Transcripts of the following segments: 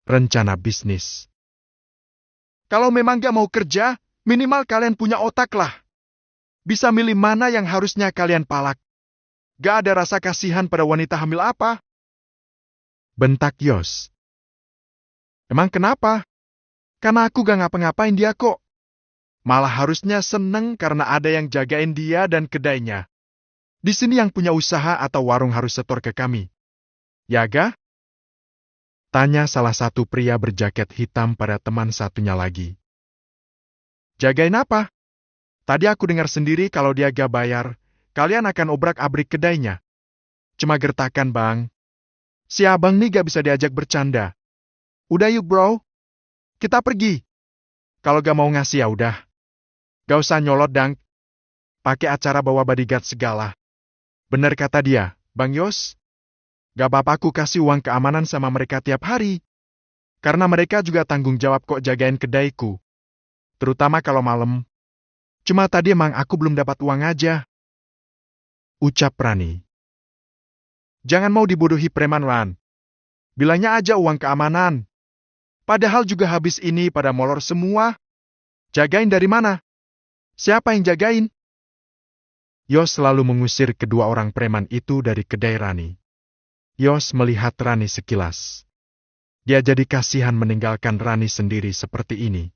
rencana bisnis. Kalau memang gak mau kerja, minimal kalian punya otak lah. Bisa milih mana yang harusnya kalian palak. Gak ada rasa kasihan pada wanita hamil apa? Bentak Yos. Emang kenapa? Karena aku gak ngapa-ngapain dia kok. Malah harusnya seneng karena ada yang jagain dia dan kedainya. Di sini yang punya usaha atau warung harus setor ke kami. Ya ga? Tanya salah satu pria berjaket hitam pada teman satunya lagi. Jagain apa? Tadi aku dengar sendiri kalau dia gak bayar, kalian akan obrak-abrik kedainya. Cuma gertakan bang. Si abang nih gak bisa diajak bercanda. Udah yuk bro. Kita pergi. Kalau gak mau ngasih ya udah. Gak usah nyolot dang. Pakai acara bawa bodyguard segala. Bener kata dia, Bang Yos. Gak apa-apa aku kasih uang keamanan sama mereka tiap hari. Karena mereka juga tanggung jawab kok jagain kedaiku. Terutama kalau malam. Cuma tadi emang aku belum dapat uang aja. Ucap Rani. Jangan mau dibodohi preman Ran. Bilangnya aja uang keamanan. Padahal juga habis ini pada molor semua. Jagain dari mana? Siapa yang jagain? Yos selalu mengusir kedua orang preman itu dari kedai Rani. Yos melihat Rani sekilas. Dia jadi kasihan meninggalkan Rani sendiri seperti ini.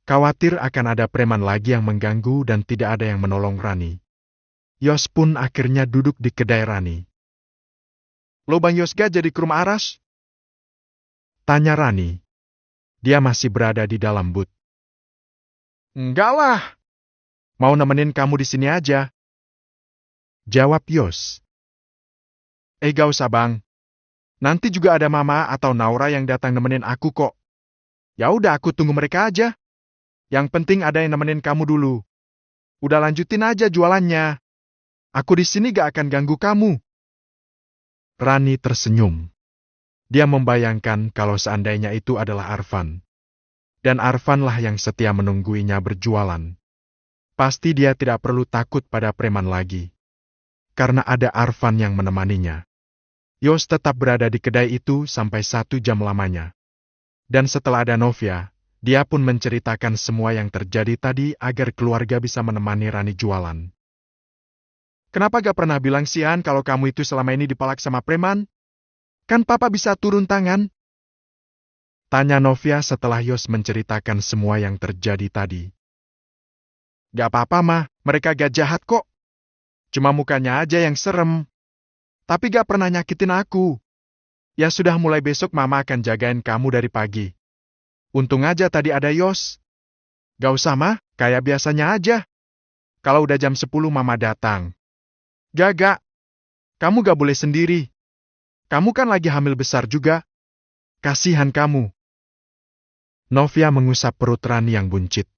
Khawatir akan ada preman lagi yang mengganggu dan tidak ada yang menolong Rani. Yos pun akhirnya duduk di kedai Rani. Lo Bang Yos gak jadi ke rumah Aras? Tanya Rani. Dia masih berada di dalam booth. Enggak lah. Mau nemenin kamu di sini aja. Jawab Yos. Gak usah bang. Nanti juga ada Mama atau Naura yang datang nemenin aku kok. Ya udah aku tunggu mereka aja. Yang penting ada yang nemenin kamu dulu. Udah lanjutin aja jualannya. Aku di sini gak akan ganggu kamu. Rani tersenyum. Dia membayangkan kalau seandainya itu adalah Arfan. Dan Arfanlah yang setia menungguinya berjualan. Pasti dia tidak perlu takut pada preman lagi. Karena ada Arfan yang menemaninya. Yos tetap berada di kedai itu sampai 1 jam lamanya. Dan setelah ada Novia, dia pun menceritakan semua yang terjadi tadi agar keluarga bisa menemani Rani jualan. Kenapa gak pernah bilang Sian kalau kamu itu selama ini dipalak sama preman? Kan papa bisa turun tangan? Tanya Novia setelah Yos menceritakan semua yang terjadi tadi. Gak apa-apa mah, mereka gak jahat kok. Cuma mukanya aja yang serem. Tapi gak pernah nyakitin aku. Ya sudah mulai besok mama akan jagain kamu dari pagi. Untung aja tadi ada Yos. Gak usah mah, kayak biasanya aja. Kalau udah jam 10 mama datang. Gak. Kamu gak boleh sendiri. Kamu kan lagi hamil besar juga. Kasihan kamu. Novia mengusap perut Rani yang buncit.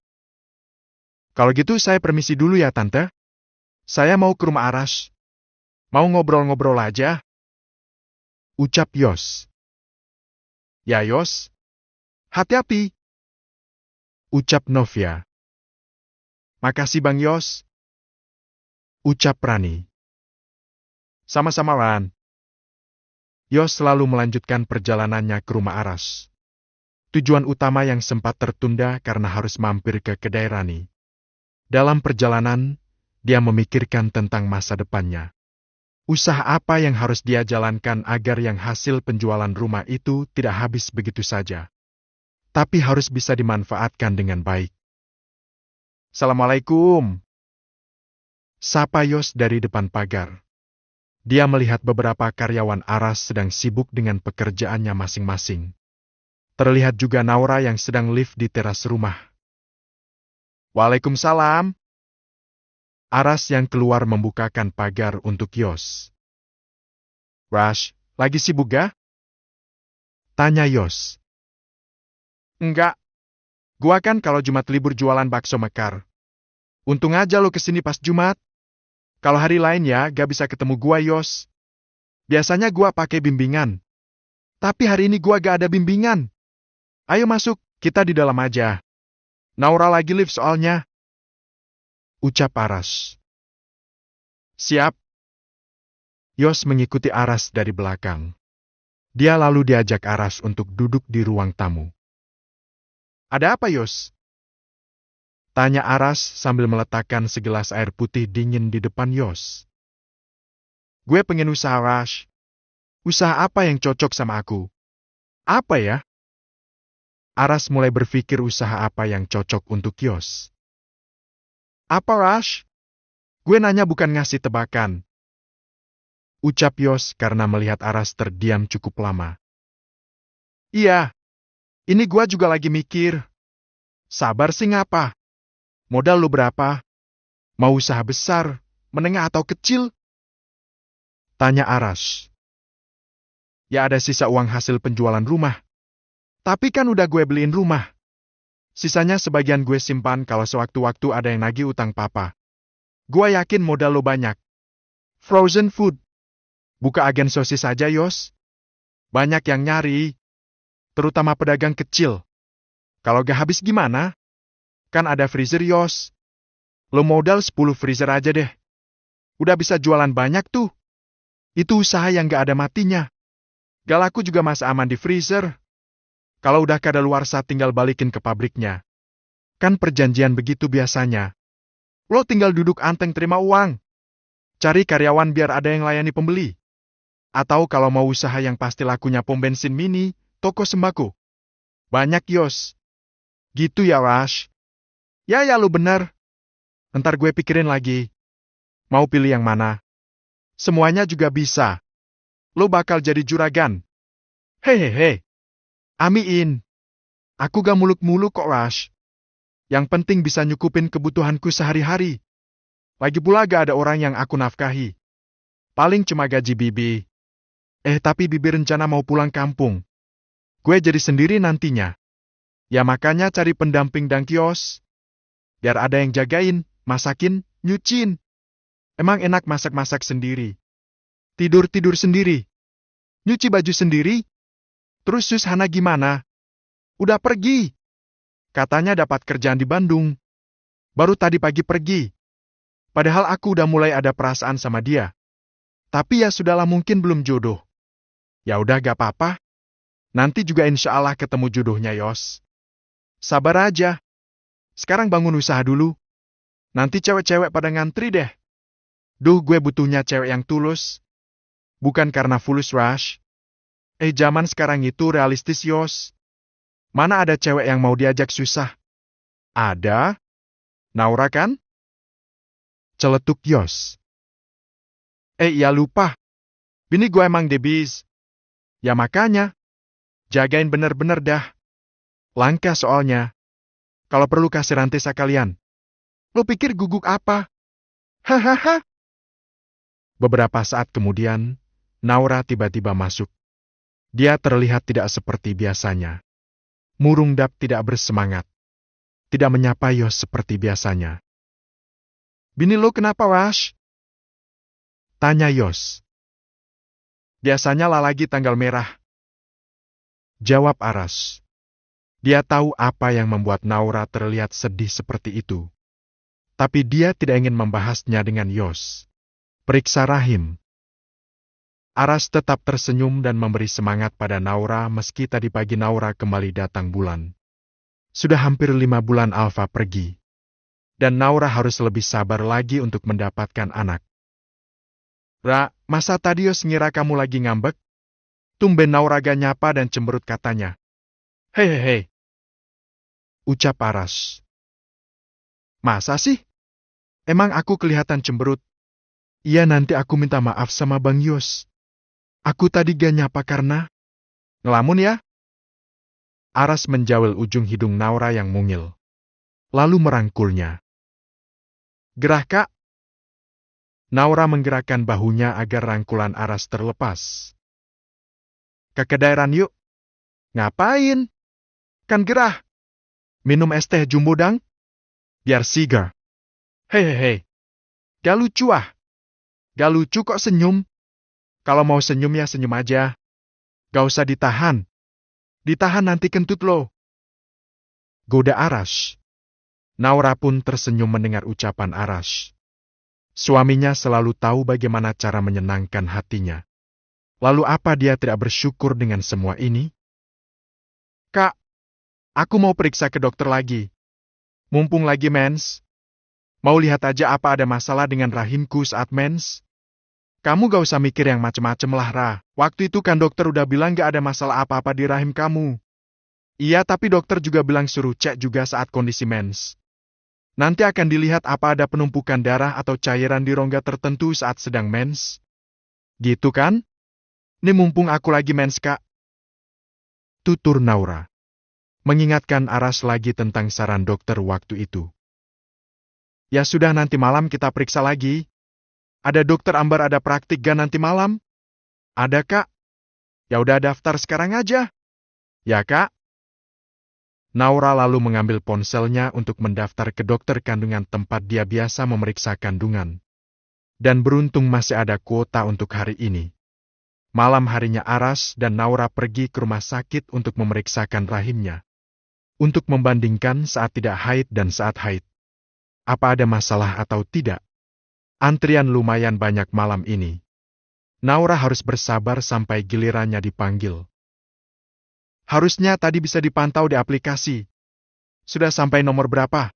Kalau gitu saya permisi dulu ya tante. Saya mau ke rumah Aras. Mau ngobrol-ngobrol aja. Ucap Yos. Ya Yos. Hati-hati. Ucap Novia. Makasih Bang Yos. Ucap Rani. Sama-sama Ran. Yos selalu melanjutkan perjalanannya ke rumah Aras. Tujuan utama yang sempat tertunda karena harus mampir ke kedai Rani. Dalam perjalanan, dia memikirkan tentang masa depannya. Usaha apa yang harus dia jalankan agar yang hasil penjualan rumah itu tidak habis begitu saja. Tapi harus bisa dimanfaatkan dengan baik. Assalamualaikum. Sapa Yos dari depan pagar. Dia melihat beberapa karyawan Aras sedang sibuk dengan pekerjaannya masing-masing. Terlihat juga Naura yang sedang lift di teras rumah. Waalaikumsalam. Aras yang keluar membukakan pagar untuk Yos. Rash, lagi sibuk gak? Tanya Yos. Enggak. Gua kan kalau Jumat libur jualan bakso mekar. Untung aja lo kesini pas Jumat. Kalau hari lain ya gak bisa ketemu gua Yos. Biasanya gua pakai bimbingan. Tapi hari ini gua gak ada bimbingan. Ayo masuk, kita di dalam aja. Naura lagi lift soalnya. Ucap Aras. Siap. Yos mengikuti Aras dari belakang. Dia lalu diajak Aras untuk duduk di ruang tamu. Ada apa, Yos? Tanya Aras sambil meletakkan segelas air putih dingin di depan Yos. Gue pengen usaha, Rash. Usaha apa yang cocok sama aku? Apa ya? Aras mulai berpikir usaha apa yang cocok untuk Yos. Apa, Rash? Gue nanya bukan ngasih tebakan. Ucap Yos karena melihat Aras terdiam cukup lama. Iya, ini gua juga lagi mikir. Sabar sih ngapa? Modal lu berapa? Mau usaha besar, menengah atau kecil? Tanya Aras. Ya ada sisa uang hasil penjualan rumah. Tapi kan udah gue beliin rumah. Sisanya sebagian gue simpan kalau sewaktu-waktu ada yang nagih utang papa. Gua yakin modal lo banyak. Frozen food. Buka agen sosis aja, Yos. Banyak yang nyari. Terutama pedagang kecil. Kalau gak habis gimana? Kan ada freezer, Yos. Lo modal 10 freezer aja deh. Udah bisa jualan banyak tuh. Itu usaha yang gak ada matinya. Gak laku juga masih aman di freezer. Kalau udah kadaluarsa tinggal balikin ke pabriknya. Kan perjanjian begitu biasanya. Lo tinggal duduk anteng terima uang. Cari karyawan biar ada yang layani pembeli. Atau kalau mau usaha yang pasti lakunya pom bensin mini, toko sembako. Banyak, Yos. Gitu ya, Rash. Ya lu bener. Ntar gue pikirin lagi. Mau pilih yang mana? Semuanya juga bisa. Lo bakal jadi juragan. Hehehe. Amiin. Aku gak muluk-muluk kok, Rash. Yang penting bisa nyukupin kebutuhanku sehari-hari. Lagi pula gak ada orang yang aku nafkahi. Paling cuma gaji Bibi. Tapi Bibi rencana mau pulang kampung. Gue jadi sendiri nantinya. Ya makanya cari pendamping dan kios. Biar ada yang jagain, masakin, nyuciin. Emang enak masak-masak sendiri. Tidur-tidur sendiri. Nyuci baju sendiri. Terus Sus Hana gimana? Udah pergi. Katanya dapat kerjaan di Bandung. Baru tadi pagi pergi. Padahal aku udah mulai ada perasaan sama dia. Tapi ya sudahlah mungkin belum jodoh. Ya udah gak apa-apa. Nanti juga insya Allah ketemu jodohnya, Yos. Sabar aja. Sekarang bangun usaha dulu. Nanti cewek-cewek pada ngantri deh. Duh, gue butuhnya cewek yang tulus. Bukan karena fulus rush. Zaman sekarang itu realistis, Yos. Mana ada cewek yang mau diajak susah? Ada? Naura kan? Celetuk Yos. Iya lupa. Bini gue emang debis. Ya makanya. Jagain bener-bener dah. Langka soalnya. Kalau perlu kasih rantai sekalian. Lo pikir guguk apa? Hahaha. Beberapa saat kemudian, Naura tiba-tiba masuk. Dia terlihat tidak seperti biasanya. Murungdap tidak bersemangat. Tidak menyapa Yos seperti biasanya. Bini lo kenapa, Rash? Tanya Yos. Biasanya lah lagi tanggal merah. Jawab Aras. Dia tahu apa yang membuat Naura terlihat sedih seperti itu. Tapi dia tidak ingin membahasnya dengan Yos. Periksa rahim. Aras tetap tersenyum dan memberi semangat pada Naura meski tadi pagi Naura kembali datang bulan. Sudah hampir 5 bulan Alfa pergi. Dan Naura harus lebih sabar lagi untuk mendapatkan anak. Ra, masa tadi Yos ngira kamu lagi ngambek? Tumben Naura gak nyapa dan cemberut katanya. Hehehe. Ucap Aras. Masa sih? Emang aku kelihatan cemberut? Iya nanti aku minta maaf sama Bang Yos. Aku tadi gak nyapa karena... Ngelamun ya? Aras menjawel ujung hidung Naura yang mungil. Lalu merangkulnya. Gerah, Kak. Naura menggerakkan bahunya agar rangkulan Aras terlepas. Ke kedairan yuk. Ngapain? Kan gerah. Minum es teh jumbo dang? Biar segar. Hehehe. Gak lucu ah. Gak lucu kok senyum. Kalau mau senyum ya senyum aja. Gak usah ditahan. Ditahan nanti kentut lo. Goda Aras. Naura pun tersenyum mendengar ucapan Aras. Suaminya selalu tahu bagaimana cara menyenangkan hatinya. Lalu apa dia tidak bersyukur dengan semua ini? Kak, aku mau periksa ke dokter lagi. Mumpung lagi mens. Mau lihat aja apa ada masalah dengan rahimku saat mens? Kamu gak usah mikir yang macem-macem lah, Ra. Waktu itu kan dokter udah bilang gak ada masalah apa-apa di rahim kamu. Iya, tapi dokter juga bilang suruh cek juga saat kondisi mens. Nanti akan dilihat apa ada penumpukan darah atau cairan di rongga tertentu saat sedang mens. Gitu kan? Nih mumpung aku lagi mens, Kak. Tutur Naura. Mengingatkan Aras lagi tentang saran dokter waktu itu. Ya sudah, nanti malam kita periksa lagi. Ada dokter Ambar ada praktik gak nanti malam? Ada, Kak. Ya udah, daftar sekarang aja. Ya, Kak. Naura lalu mengambil ponselnya untuk mendaftar ke dokter kandungan tempat dia biasa memeriksa kandungan. Dan beruntung masih ada kuota untuk hari ini. Malam harinya Aras dan Naura pergi ke rumah sakit untuk memeriksakan rahimnya. Untuk membandingkan saat tidak haid dan saat haid. Apa ada masalah atau tidak? Antrian lumayan banyak malam ini. Naura harus bersabar sampai gilirannya dipanggil. Harusnya tadi bisa dipantau di aplikasi. Sudah sampai nomor berapa?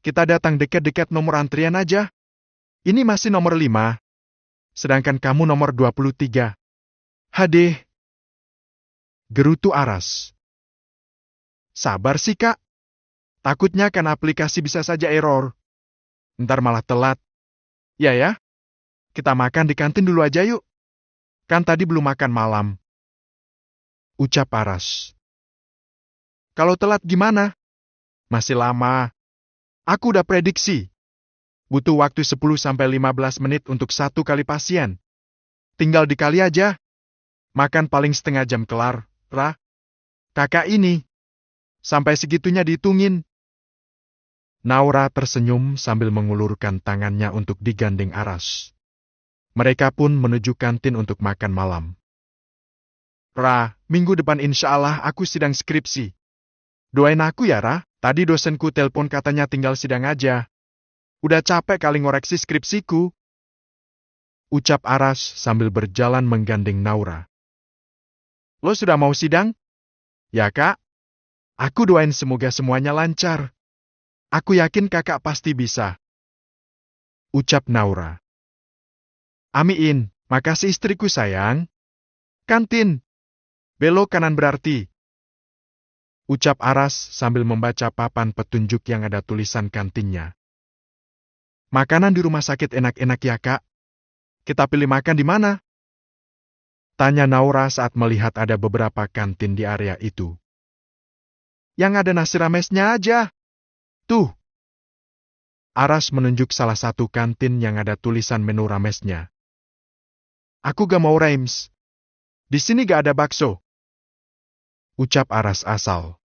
Kita datang dekat-dekat nomor antrian aja. Ini masih nomor 5. Sedangkan kamu nomor 23. Hadeh. Gerutu Aras. Sabar sih, Kak. Takutnya kan aplikasi bisa saja error. Ntar malah telat. Ya. Kita makan di kantin dulu aja yuk. Kan tadi belum makan malam. Ucap Aras. Kalau telat gimana? Masih lama. Aku udah prediksi. Butuh waktu 10-15 menit untuk satu kali pasien. Tinggal dikali aja. Makan paling setengah jam kelar, Ra. Kakak ini. Sampai segitunya dihitungin. Naura tersenyum sambil mengulurkan tangannya untuk digandeng Aras. Mereka pun menuju kantin untuk makan malam. Ra, minggu depan insya Allah aku sidang skripsi. Doain aku ya, Ra. Tadi dosenku telepon katanya tinggal sidang aja. Udah capek kali ngoreksi skripsiku. Ucap Aras sambil berjalan menggandeng Naura. Lo sudah mau sidang? Ya, Kak. Aku doain semoga semuanya lancar. Aku yakin kakak pasti bisa. Ucap Naura. Amin, makasih istriku sayang. Kantin. Belok kanan berarti. Ucap Aras sambil membaca papan petunjuk yang ada tulisan kantinnya. Makanan di rumah sakit enak-enak ya, Kak. Kita pilih makan di mana? Tanya Naura saat melihat ada beberapa kantin di area itu. Yang ada nasi ramesnya aja. Tuh. Aras menunjuk salah satu kantin yang ada tulisan menu ramesnya. Aku gak mau Reims. Di sini gak ada bakso. Ucap Aras asal.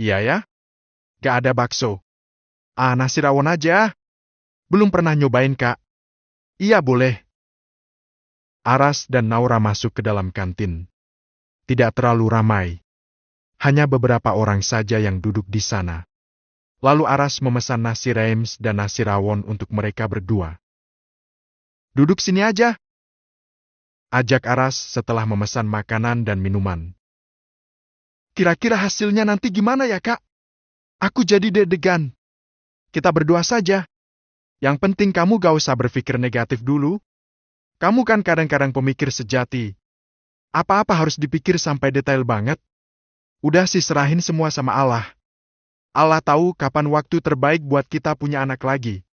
Iya ya? Gak ada bakso. Nasi rawon aja. Belum pernah nyobain, Kak. Iya boleh. Aras dan Naura masuk ke dalam kantin. Tidak terlalu ramai. Hanya beberapa orang saja yang duduk di sana. Lalu Aras memesan nasi Reims dan nasi rawon untuk mereka berdua. Duduk sini aja. Ajak Aras setelah memesan makanan dan minuman. Kira-kira hasilnya nanti gimana ya, Kak? Aku jadi deg-degan. Kita berdua saja. Yang penting kamu gak usah berpikir negatif dulu. Kamu kan kadang-kadang pemikir sejati. Apa-apa harus dipikir sampai detail banget. Udah sih serahin semua sama Allah. Allah tahu kapan waktu terbaik buat kita punya anak lagi.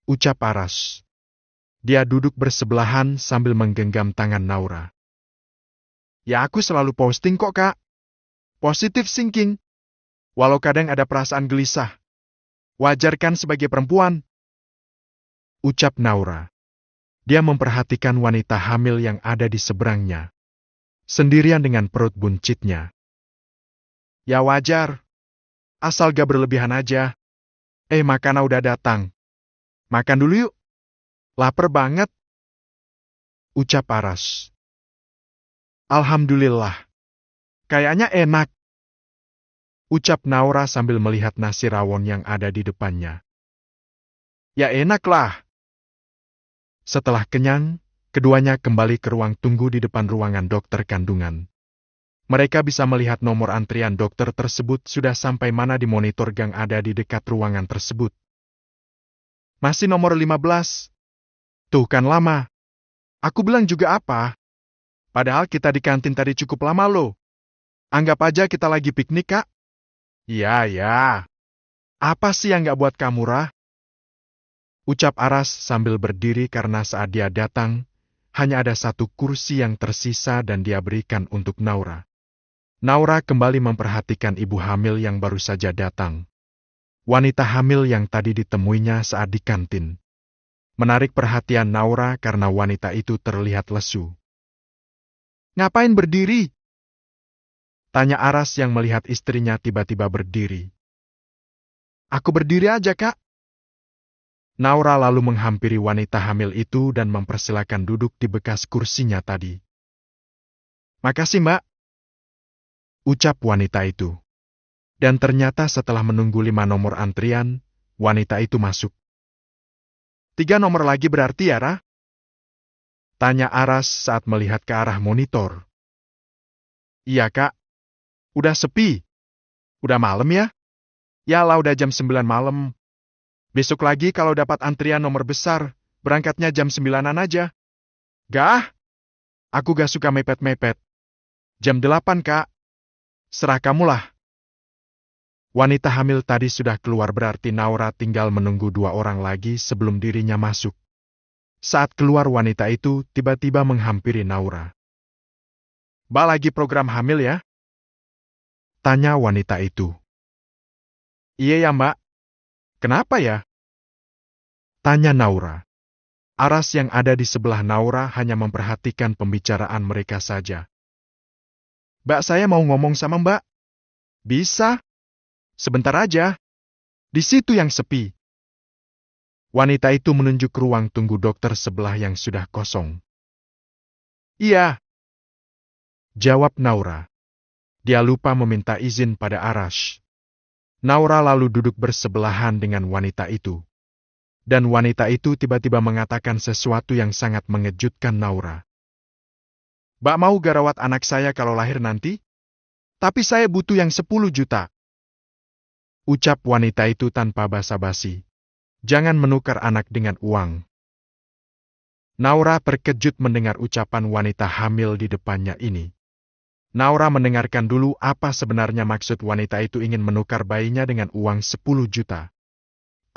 Ucap Aras. Dia duduk bersebelahan sambil menggenggam tangan Naura. Ya aku selalu posting kok, Kak. Positive thinking. Walau kadang ada perasaan gelisah. Wajar kan sebagai perempuan? Ucap Naura. Dia memperhatikan wanita hamil yang ada di seberangnya. Sendirian dengan perut buncitnya. Ya wajar. Asal gak berlebihan aja. Makanan udah datang. Makan dulu yuk. Laper banget. Ucap Aras. Alhamdulillah. Kayaknya enak. Ucap Naura sambil melihat nasi rawon yang ada di depannya. Ya enak lah. Setelah kenyang, Keduanya kembali ke ruang tunggu di depan ruangan dokter kandungan. Mereka bisa melihat nomor antrian dokter tersebut sudah sampai mana di monitor gang ada di dekat ruangan tersebut. Masih nomor 15. Tuh kan lama. Aku bilang juga apa? Padahal kita di kantin tadi cukup lama loh. Anggap aja kita lagi piknik, Kak. Iya, ya. Apa sih yang nggak buat kamu, Rah? Ucap Aras sambil berdiri karena saat dia datang, hanya ada satu kursi yang tersisa dan dia berikan untuk Naura. Naura kembali memperhatikan ibu hamil yang baru saja datang. Wanita hamil yang tadi ditemuinya saat di kantin. Menarik perhatian Naura karena wanita itu terlihat lesu. Ngapain berdiri? Tanya Aras yang melihat istrinya tiba-tiba berdiri. Aku berdiri aja, Kak. Naura lalu menghampiri wanita hamil itu dan mempersilakan duduk di bekas kursinya tadi. Makasih, Mbak. Ucap wanita itu. Dan ternyata setelah menunggu 5 nomor antrian, wanita itu masuk. 3 nomor lagi berarti ya, Ra? Tanya Aras saat melihat ke arah monitor. Iya, Kak. Udah sepi. Udah malam ya? Yalah, udah jam 9 malam. Besok lagi kalau dapat antrian nomor besar, berangkatnya jam 9-an aja. Gah? Aku gak suka mepet-mepet. Jam 8, Kak. Serah kamulah. Wanita hamil tadi sudah keluar berarti Naura tinggal menunggu 2 orang lagi sebelum dirinya masuk. Saat keluar wanita itu tiba-tiba menghampiri Naura. Mbak lagi program hamil ya? Tanya wanita itu. Iya ya, Mbak. Kenapa ya? Tanya Naura. Aras yang ada di sebelah Naura hanya memperhatikan pembicaraan mereka saja. Mbak, saya mau ngomong sama Mbak. Bisa? Sebentar aja. Di situ yang sepi. Wanita itu menunjuk ruang tunggu dokter sebelah yang sudah kosong. Iya. Jawab Naura. Dia lupa meminta izin pada Aras. Naura lalu duduk bersebelahan dengan wanita itu. Dan wanita itu tiba-tiba mengatakan sesuatu yang sangat mengejutkan Naura. Mbak mau gak rawat anak saya kalau lahir nanti? Tapi saya butuh yang 10 juta. Ucap wanita itu tanpa basa-basi. Jangan menukar anak dengan uang. Naura terkejut mendengar ucapan wanita hamil di depannya ini. Naura mendengarkan dulu apa sebenarnya maksud wanita itu ingin menukar bayinya dengan uang 10 juta.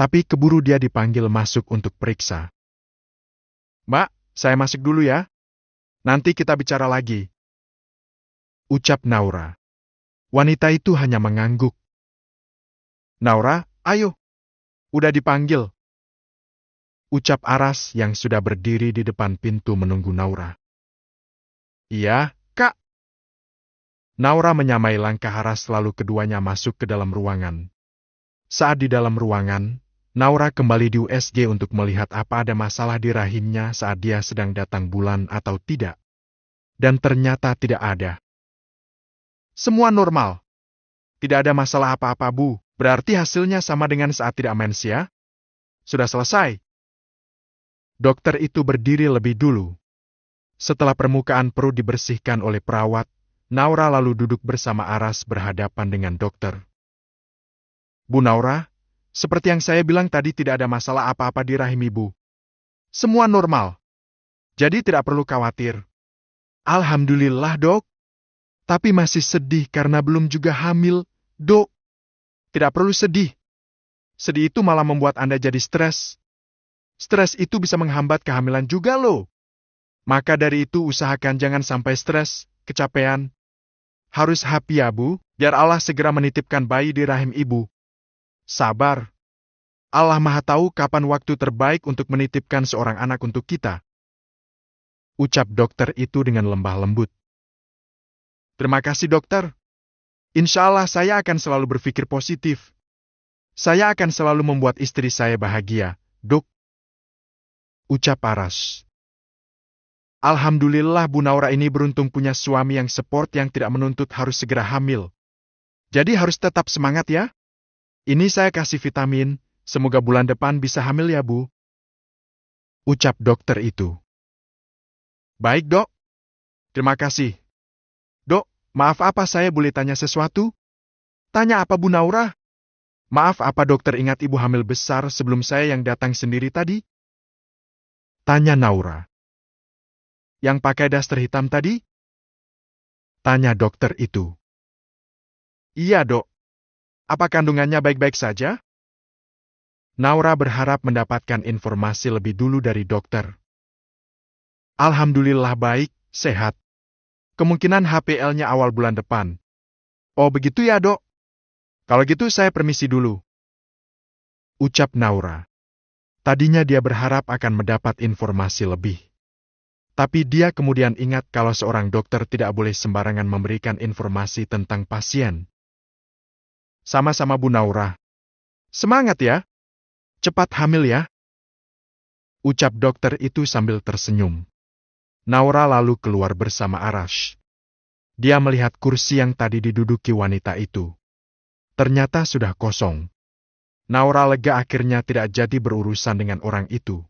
Tapi keburu dia dipanggil masuk untuk periksa. Mbak, saya masuk dulu ya. Nanti kita bicara lagi. Ucap Naura. Wanita itu hanya mengangguk. Naura, ayo. Udah dipanggil. Ucap Aras yang sudah berdiri di depan pintu menunggu Naura. Iya, Kak. Naura menyamai langkah Aras lalu keduanya masuk ke dalam ruangan. Saat di dalam ruangan, Naura kembali di USG untuk melihat apa ada masalah di rahimnya saat dia sedang datang bulan atau tidak. Dan ternyata tidak ada. Semua normal. Tidak ada masalah apa-apa, Bu. Berarti hasilnya sama dengan saat tidak mens ya? Sudah selesai. Dokter itu berdiri lebih dulu. Setelah permukaan perut dibersihkan oleh perawat, Naura lalu duduk bersama Aras berhadapan dengan dokter. Bu Naura, seperti yang saya bilang tadi tidak ada masalah apa-apa di rahim ibu. Semua normal. Jadi tidak perlu khawatir. Alhamdulillah, Dok. Tapi masih sedih karena belum juga hamil, Dok. Tidak perlu sedih. Sedih itu malah membuat Anda jadi stres. Stres itu bisa menghambat kehamilan juga loh. Maka dari itu usahakan jangan sampai stres, kecapean. Harus happy ya, Bu, biar Allah segera menitipkan bayi di rahim ibu. Sabar. Allah Maha tahu kapan waktu terbaik untuk menitipkan seorang anak untuk kita. Ucap dokter itu dengan lembah lembut. Terima kasih, dokter. Insya Allah saya akan selalu berpikir positif. Saya akan selalu membuat istri saya bahagia, Dok. Ucap Aras. Alhamdulillah Bu Naura ini beruntung punya suami yang support yang tidak menuntut harus segera hamil. Jadi harus tetap semangat ya. Ini saya kasih vitamin, semoga bulan depan bisa hamil ya, Bu. Ucap dokter itu. Baik, Dok. Terima kasih. Dok, maaf apa saya boleh tanya sesuatu? Tanya apa Bu Naura? Maaf apa dokter ingat ibu hamil besar sebelum saya yang datang sendiri tadi? Tanya Naura. Yang pakai daster hitam tadi? Tanya dokter itu. Iya, Dok. Apa kandungannya baik-baik saja? Naura berharap mendapatkan informasi lebih dulu dari dokter. Alhamdulillah baik, sehat. Kemungkinan HPL-nya awal bulan depan. Oh begitu ya, Dok. Kalau gitu saya permisi dulu. Ucap Naura. Tadinya dia berharap akan mendapat informasi lebih. Tapi dia kemudian ingat kalau seorang dokter tidak boleh sembarangan memberikan informasi tentang pasien. Sama-sama Bu Naura. Semangat ya. Cepat hamil ya. Ucap dokter itu sambil tersenyum. Naura lalu keluar bersama Arash. Dia melihat kursi yang tadi diduduki wanita itu. Ternyata sudah kosong. Naura lega akhirnya tidak jadi berurusan dengan orang itu.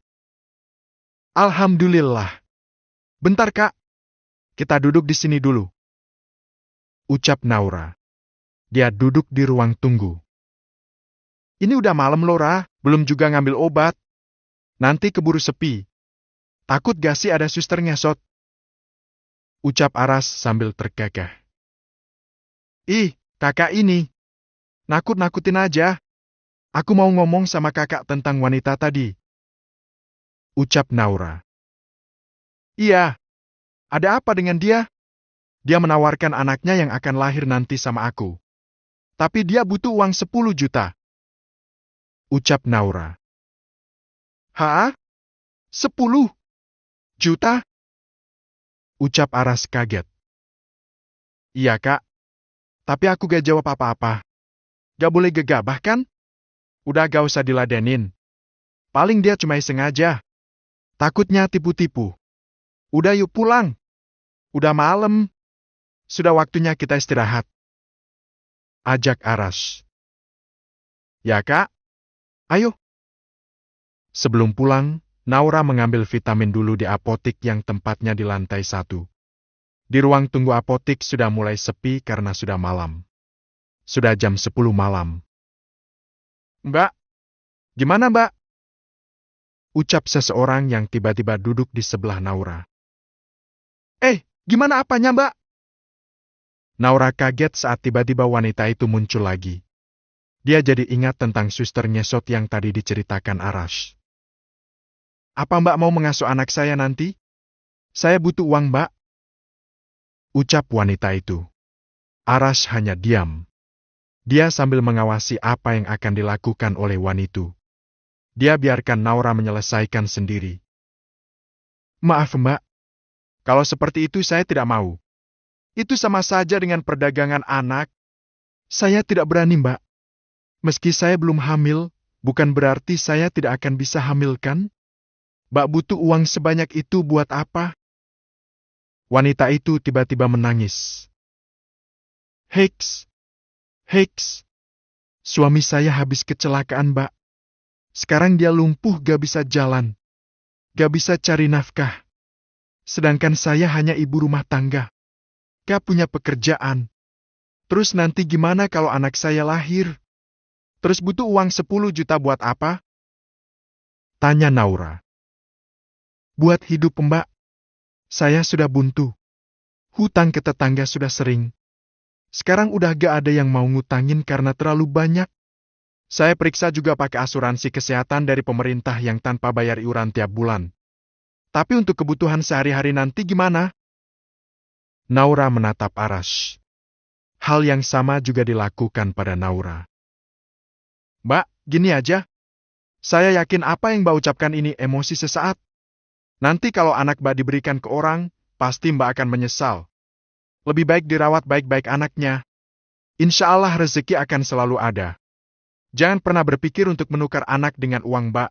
Alhamdulillah. Bentar, Kak. Kita duduk di sini dulu. Ucap Naura. Dia duduk di ruang tunggu. Ini udah malam, Laura. Belum juga ngambil obat. Nanti keburu sepi. Takut gak sih ada suster ngesot? Ucap Aras sambil tergagah. Ih, kakak ini. Nakut-nakutin aja. Aku mau ngomong sama kakak tentang wanita tadi. Ucap Naura. Iya. Ada apa dengan dia? Dia menawarkan anaknya yang akan lahir nanti sama aku. Tapi dia butuh uang 10 juta. Ucap Naura. Hah? 10 juta? Ucap Aras kaget. Iya, Kak. Tapi aku gak jawab apa-apa. Gak boleh gegabah kan? Udah gak usah diladenin. Paling dia cuma iseng aja. Takutnya tipu-tipu. Udah yuk pulang. Udah malam. Sudah waktunya kita istirahat. Ajak Aras. Ya, Kak. Ayo. Sebelum pulang, Naura mengambil vitamin dulu di apotik yang tempatnya di lantai 1. Di ruang tunggu apotik sudah mulai sepi karena sudah malam. Sudah jam 10 malam. Mbak, gimana Mbak? Ucap seseorang yang tiba-tiba duduk di sebelah Naura. Gimana apanya Mbak? Naura kaget saat tiba-tiba wanita itu muncul lagi. Dia jadi ingat tentang suster ngesot yang tadi diceritakan Arash. Apa Mbak mau mengasuh anak saya nanti? Saya butuh uang Mbak. Ucap wanita itu. Arash hanya diam. Dia sambil mengawasi apa yang akan dilakukan oleh wanita. Dia biarkan Naura menyelesaikan sendiri. Maaf Mbak. Kalau seperti itu saya tidak mau. Itu sama saja dengan perdagangan anak. Saya tidak berani Mbak. Meski saya belum hamil, bukan berarti saya tidak akan bisa hamilkan. Mbak butuh uang sebanyak itu buat apa? Wanita itu tiba-tiba menangis. Heks. Suami saya habis kecelakaan, Mbak. Sekarang dia lumpuh gak bisa jalan. Gak bisa cari nafkah. Sedangkan saya hanya ibu rumah tangga. Gak punya pekerjaan. Terus nanti gimana kalau anak saya lahir? Terus butuh uang 10 juta buat apa? Tanya Naura. Buat hidup Mbak. Saya sudah buntu. Hutang ke tetangga sudah sering. Sekarang udah gak ada yang mau ngutangin karena terlalu banyak. Saya periksa juga pakai asuransi kesehatan dari pemerintah yang tanpa bayar iuran tiap bulan. Tapi untuk kebutuhan sehari-hari nanti gimana? Naura menatap Arash. Hal yang sama juga dilakukan pada Naura. Mbak, gini aja. Saya yakin apa yang Mbak ucapkan ini emosi sesaat. Nanti kalau anak Mbak diberikan ke orang, pasti Mbak akan menyesal. Lebih baik dirawat baik-baik anaknya. Insya Allah rezeki akan selalu ada. Jangan pernah berpikir untuk menukar anak dengan uang Mbak.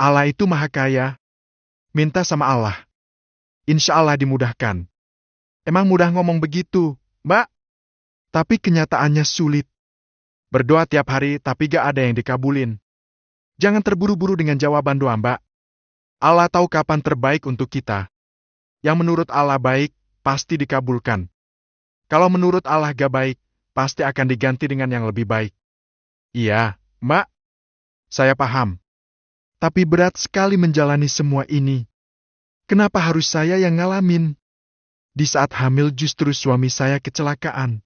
Allah itu maha kaya. Minta sama Allah. Insya Allah dimudahkan. Emang mudah ngomong begitu, Mbak? Tapi kenyataannya sulit. Berdoa tiap hari tapi gak ada yang dikabulin. Jangan terburu-buru dengan jawaban doa Mbak. Allah tahu kapan terbaik untuk kita. Yang menurut Allah baik, pasti dikabulkan. Kalau menurut Allah gak baik, pasti akan diganti dengan yang lebih baik. Iya, Mbak. Saya paham. Tapi berat sekali menjalani semua ini. Kenapa harus saya yang ngalamin? Di saat hamil justru suami saya kecelakaan.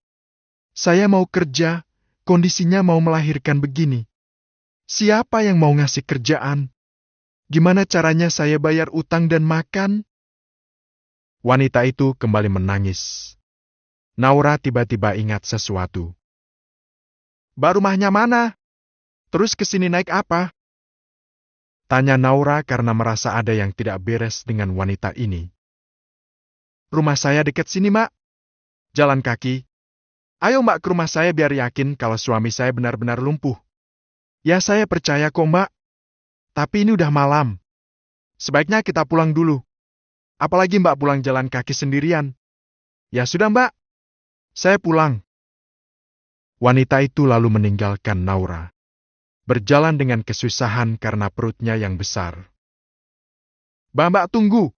Saya mau kerja, kondisinya mau melahirkan begini. Siapa yang mau ngasih kerjaan? Gimana caranya saya bayar utang dan makan? Wanita itu kembali menangis. Naura tiba-tiba ingat sesuatu. Mbak rumahnya mana? Terus kesini naik apa? Tanya Naura karena merasa ada yang tidak beres dengan wanita ini. Rumah saya dekat sini, Mak. Jalan kaki. Ayo Mbak ke rumah saya biar yakin kalau suami saya benar-benar lumpuh. Ya saya percaya kok Mbak. Tapi ini udah malam. Sebaiknya kita pulang dulu. Apalagi Mbak pulang jalan kaki sendirian. Ya sudah Mbak. Saya pulang. Wanita itu lalu meninggalkan Naura. Berjalan dengan kesusahan karena perutnya yang besar. Mbak tunggu.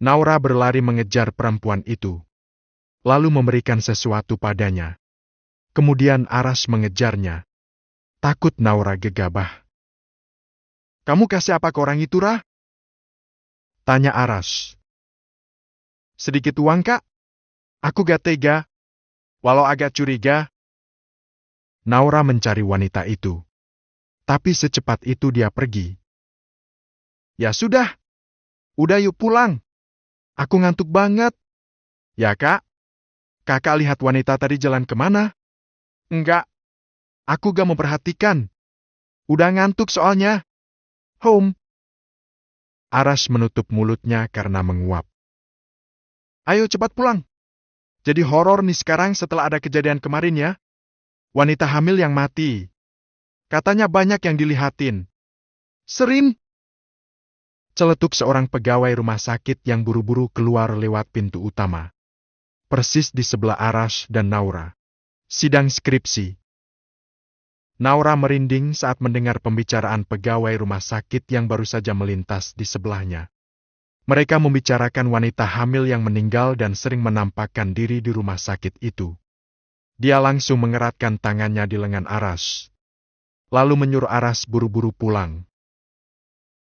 Naura berlari mengejar perempuan itu. Lalu memberikan sesuatu padanya. Kemudian Aras mengejarnya. Takut Naura gegabah. Kamu kasih apa ke orang itu, Rah? Tanya Aras. Sedikit uang, Kak? Aku gak tega. Walau agak curiga. Naura mencari wanita itu. Tapi secepat itu dia pergi. Ya sudah. Udah yuk pulang. Aku ngantuk banget. Ya, Kak? Kakak lihat wanita tadi jalan kemana? Enggak. Aku gak memperhatikan. Udah ngantuk soalnya. Home. Aras menutup mulutnya karena menguap. Ayo cepat pulang. Jadi horor nih sekarang setelah ada kejadian kemarin ya. Wanita hamil yang mati. Katanya banyak yang dilihatin. Serim. Celetuk seorang pegawai rumah sakit yang buru-buru keluar lewat pintu utama. Persis di sebelah Aras dan Naura. Sidang skripsi. Naura merinding saat mendengar pembicaraan pegawai rumah sakit yang baru saja melintas di sebelahnya. Mereka membicarakan wanita hamil yang meninggal dan sering menampakkan diri di rumah sakit itu. Dia langsung mengeratkan tangannya di lengan Aras. Lalu menyuruh Aras buru-buru pulang.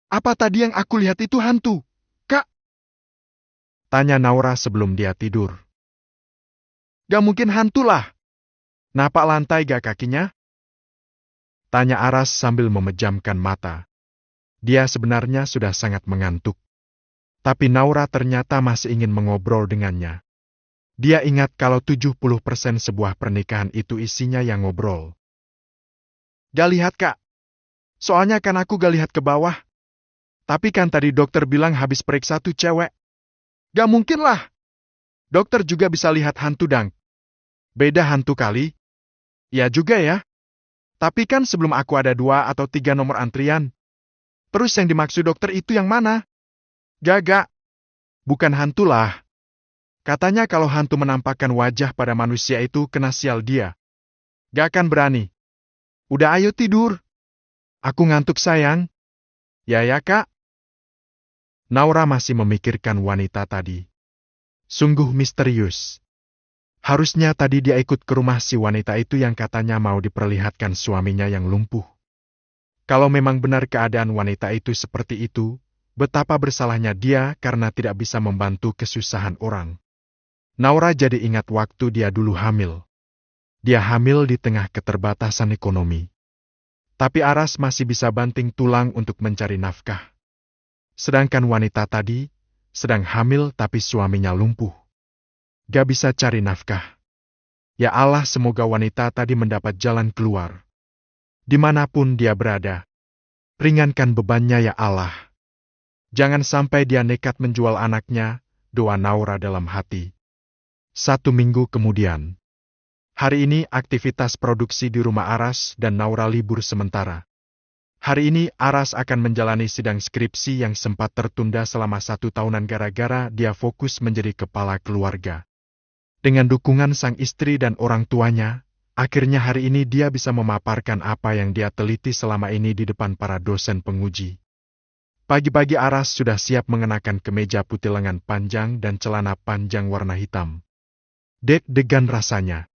Apa tadi yang aku lihat itu hantu, Kak? Tanya Naura sebelum dia tidur. Gak mungkin hantu lah. Napak lantai gak kakinya? Tanya Aras sambil memejamkan mata. Dia sebenarnya sudah sangat mengantuk. Tapi Naura ternyata masih ingin mengobrol dengannya. Dia ingat kalau 70% sebuah pernikahan itu isinya yang ngobrol. Gak lihat, Kak. Soalnya kan aku gak lihat ke bawah. Tapi kan tadi dokter bilang habis periksa tuh cewek. Gak mungkin lah. Dokter juga bisa lihat hantu dang. Beda hantu kali. Ya juga ya. Tapi kan sebelum aku ada 2 atau 3 nomor antrian. Terus yang dimaksud dokter itu yang mana? Gak. Bukan hantu lah. Katanya kalau hantu menampakkan wajah pada manusia itu kena sial dia. Gak akan berani. Udah ayo tidur. Aku ngantuk sayang. Ya Kak. Naura masih memikirkan wanita tadi. Sungguh misterius. Harusnya tadi dia ikut ke rumah si wanita itu yang katanya mau diperlihatkan suaminya yang lumpuh. Kalau memang benar keadaan wanita itu seperti itu, betapa bersalahnya dia karena tidak bisa membantu kesusahan orang. Naura jadi ingat waktu dia dulu hamil. Dia hamil di tengah keterbatasan ekonomi. Tapi Aras masih bisa banting tulang untuk mencari nafkah. Sedangkan wanita tadi sedang hamil tapi suaminya lumpuh. Gak bisa cari nafkah. Ya Allah, semoga wanita tadi mendapat jalan keluar. Dimanapun dia berada. Ringankan bebannya ya Allah. Jangan sampai dia nekat menjual anaknya, doa Naura dalam hati. 1 minggu kemudian. Hari ini aktivitas produksi di rumah Aras dan Naura libur sementara. Hari ini Aras akan menjalani sidang skripsi yang sempat tertunda selama 1 tahunan gara-gara dia fokus menjadi kepala keluarga. Dengan dukungan sang istri dan orang tuanya, akhirnya hari ini dia bisa memaparkan apa yang dia teliti selama ini di depan para dosen penguji. Pagi-pagi Aras sudah siap mengenakan kemeja putih lengan panjang dan celana panjang warna hitam. Deg-degan rasanya.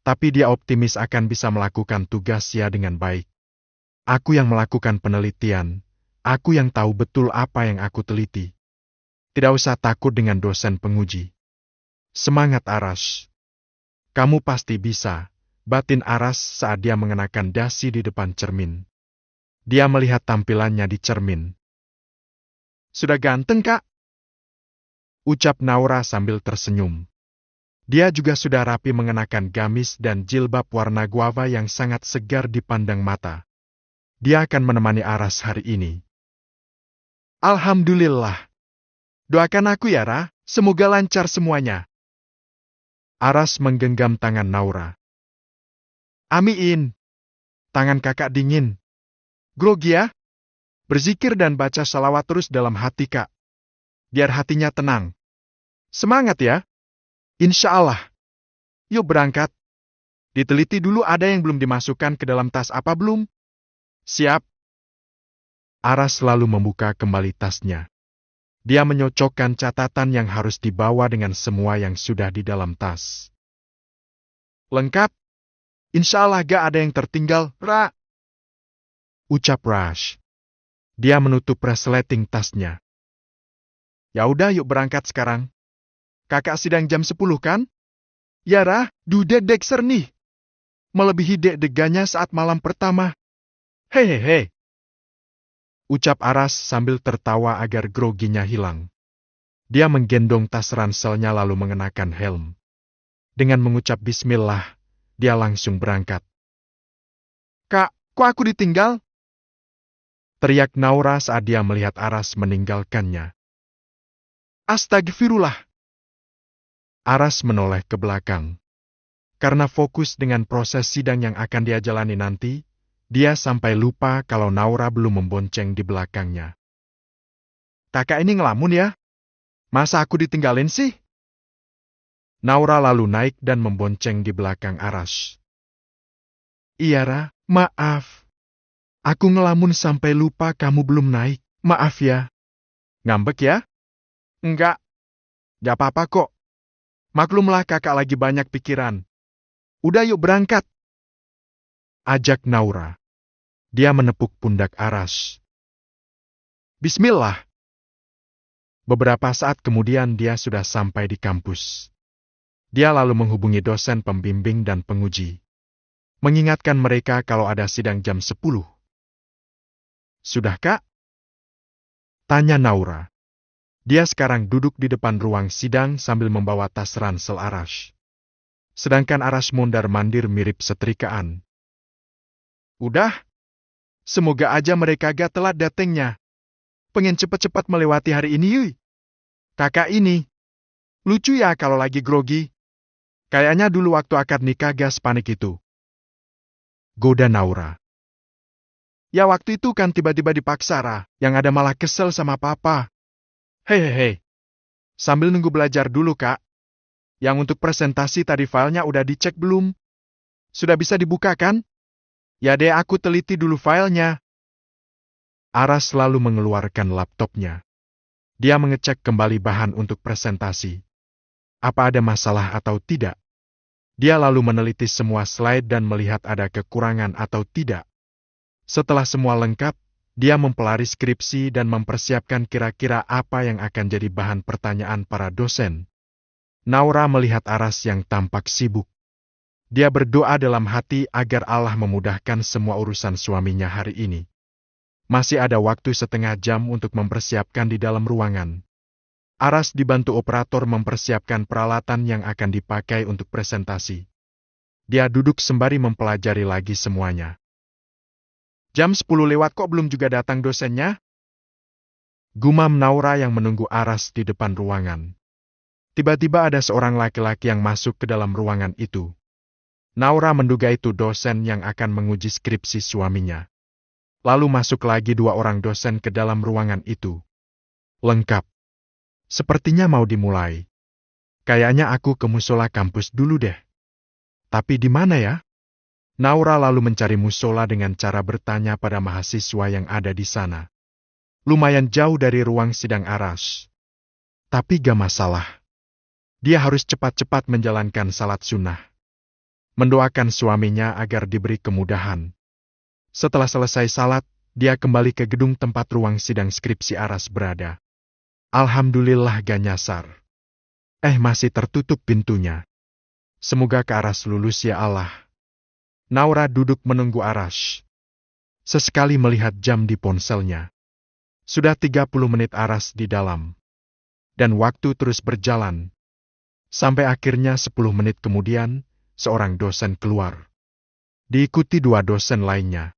Tapi dia optimis akan bisa melakukan tugasnya dengan baik. Aku yang melakukan penelitian, aku yang tahu betul apa yang aku teliti. Tidak usah takut dengan dosen penguji. Semangat Aras. Kamu pasti bisa, batin Aras saat dia mengenakan dasi di depan cermin. Dia melihat tampilannya di cermin. Sudah ganteng, Kak? Ucap Naura sambil tersenyum. Dia juga sudah rapi mengenakan gamis dan jilbab warna guava yang sangat segar dipandang mata. Dia akan menemani Aras hari ini. Alhamdulillah. Doakan aku ya, Ra, semoga lancar semuanya. Aras menggenggam tangan Naura. Amin. Tangan kakak dingin. Grogi ya? Berzikir dan baca salawat terus dalam hati, Kak. Biar hatinya tenang. Semangat ya. Insya Allah. Yuk berangkat. Diteliti dulu ada yang belum dimasukkan ke dalam tas apa belum? Siap. Aras lalu membuka kembali tasnya. Dia menyocokkan catatan yang harus dibawa dengan semua yang sudah di dalam tas. Lengkap? Insya Allah gak ada yang tertinggal, Ra. Ucap Rash. Dia menutup resleting tasnya. Ya udah yuk berangkat sekarang. Kakak sidang jam 10 kan? Ya Ra, dude Dexter nih. Melebihi deg-degannya saat malam pertama. Hehehe. Ucap Aras sambil tertawa agar groginya hilang. Dia menggendong tas ranselnya lalu mengenakan helm. Dengan mengucap bismillah, dia langsung berangkat. Kak, kok aku ditinggal? Teriak Naura saat dia melihat Aras meninggalkannya. Astagfirullah. Aras menoleh ke belakang. Karena fokus dengan proses sidang yang akan dia jalani nanti, dia sampai lupa kalau Naura belum membonceng di belakangnya. Kakak ini ngelamun ya? Masa aku ditinggalin sih? Naura lalu naik dan membonceng di belakang Aras. Iya Ra, maaf. Aku ngelamun sampai lupa kamu belum naik. Maaf ya. Ngambek ya? Enggak. Gak apa-apa kok. Maklumlah kakak lagi banyak pikiran. Udah yuk berangkat. Ajak Naura. Dia menepuk pundak Aras. Bismillah. Beberapa saat kemudian dia sudah sampai di kampus. Dia lalu menghubungi dosen pembimbing dan penguji. Mengingatkan mereka kalau ada sidang jam 10. Sudah, Kak? Tanya Naura. Dia sekarang duduk di depan ruang sidang sambil membawa tas ransel Aras. Sedangkan Aras mondar-mandir mirip setrikaan. Udah? Semoga aja mereka gak telat datengnya. Pengen cepet-cepet melewati hari ini, yuy. Kakak ini. Lucu ya kalau lagi grogi. Kayaknya dulu waktu akad nikah gas panik itu. Goda Naura. Ya waktu itu kan tiba-tiba dipaksa, Ra. Yang ada malah kesel sama papa. Hehehe. Sambil nunggu belajar dulu, Kak. Yang untuk presentasi tadi filenya udah dicek belum? Sudah bisa dibuka kan? Ya deh aku teliti dulu filenya. Aras lalu mengeluarkan laptopnya. Dia mengecek kembali bahan untuk presentasi. Apa ada masalah atau tidak? Dia lalu meneliti semua slide dan melihat ada kekurangan atau tidak. Setelah semua lengkap, dia mempelajari skripsi dan mempersiapkan kira-kira apa yang akan jadi bahan pertanyaan para dosen. Naura melihat Aras yang tampak sibuk. Dia berdoa dalam hati agar Allah memudahkan semua urusan suaminya hari ini. Masih ada waktu setengah jam untuk mempersiapkan di dalam ruangan. Aras dibantu operator mempersiapkan peralatan yang akan dipakai untuk presentasi. Dia duduk sembari mempelajari lagi semuanya. Jam 10 lewat kok belum juga datang dosennya? Gumam Naura yang menunggu Aras di depan ruangan. Tiba-tiba ada seorang laki-laki yang masuk ke dalam ruangan itu. Naura menduga itu dosen yang akan menguji skripsi suaminya. Lalu masuk lagi 2 orang dosen ke dalam ruangan itu. Lengkap. Sepertinya mau dimulai. Kayaknya aku ke musola kampus dulu deh. Tapi di mana ya? Naura lalu mencari musola dengan cara bertanya pada mahasiswa yang ada di sana. lumayan jauh dari ruang sidang Aras. Tapi gak masalah. Dia harus cepat-cepat menjalankan salat sunnah. Mendoakan suaminya agar diberi kemudahan. Setelah selesai salat, dia kembali ke gedung tempat ruang sidang skripsi Aras berada. Alhamdulillah gak nyasar. Masih tertutup pintunya. Semoga ke Aras lulus ya Allah. Naura duduk menunggu Aras. Sesekali melihat jam di ponselnya. Sudah 30 menit Aras di dalam. Dan waktu terus berjalan. Sampai akhirnya 10 menit kemudian, seorang dosen keluar. Diikuti 2 dosen lainnya.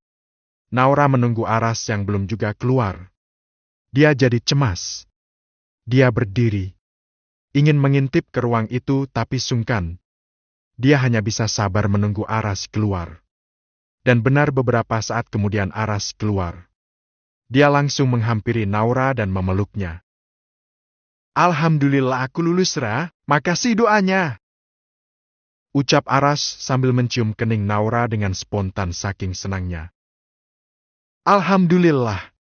Naura menunggu Aras yang belum juga keluar. Dia jadi cemas. Dia berdiri. Ingin mengintip ke ruang itu tapi sungkan. Dia hanya bisa sabar menunggu Aras keluar. Dan benar beberapa saat kemudian Aras keluar. Dia langsung menghampiri Naura dan memeluknya. Alhamdulillah aku lulus, Ra. Makasih doanya. Ucap Aras sambil mencium kening Naura dengan spontan saking senangnya. Alhamdulillah.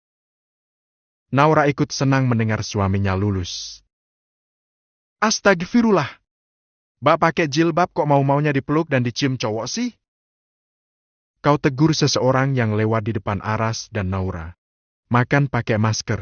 Naura ikut senang mendengar suaminya lulus. Astagfirullah. Mbak pakai jilbab kok mau-maunya dipeluk dan dicium cowok sih? Kau tegur seseorang yang lewat di depan Aras dan Naura. Makan pakai masker.